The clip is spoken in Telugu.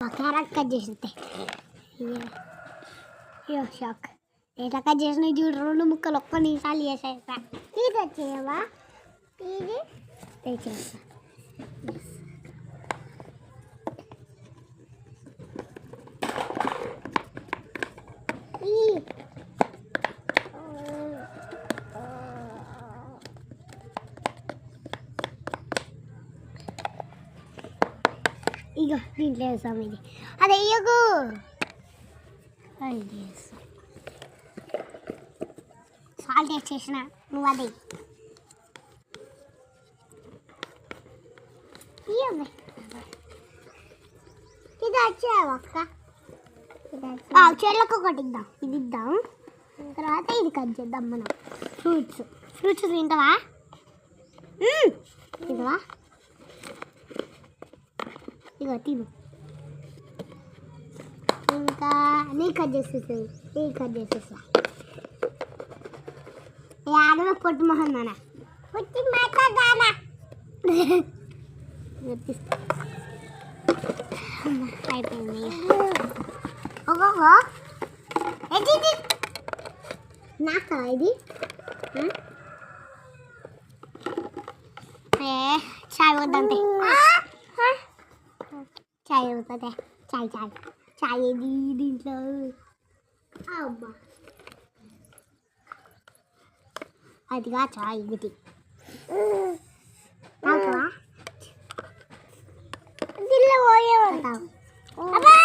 క్యారెట్ కట్ చేసింది అయ్యో షాక్ ఎట్లా కట్ చేసిన చూడు 2 ముక్కలు ఒక్క నిమిషాలు చేసేస్తా ఇది వచ్చేవా ఇది తెచ్చేస్తా ఇగో దీంట్లో వేస్తాం ఇది అది వేయకు అది వేస్తాం సాల్ట్ వేసేసిన నువ్వు అది ఇది వచ్చావు అక్క చెర్లకు ఒకటి ఇద్దాం ఇది ఇద్దాం తర్వాత ఇది కట్ చేద్దాం మనం ఫ్రూట్స్ తింటావా తింటావా ఇగో తిను ఇంకా నీ కట్ చేసేసా ఆడలో పొట్టు మొహం నాన్న పొట్టి మాట్లాడానా అయిపోయింది ఓహో ఇది నాకా ఇది చాయ్ వద్దంటే చాయ్ అవుతుంది చాయ్ ఇది దీంట్లో అబ్బా అదిగా చాయ్ ఇది దీనిలో పోయేవాడు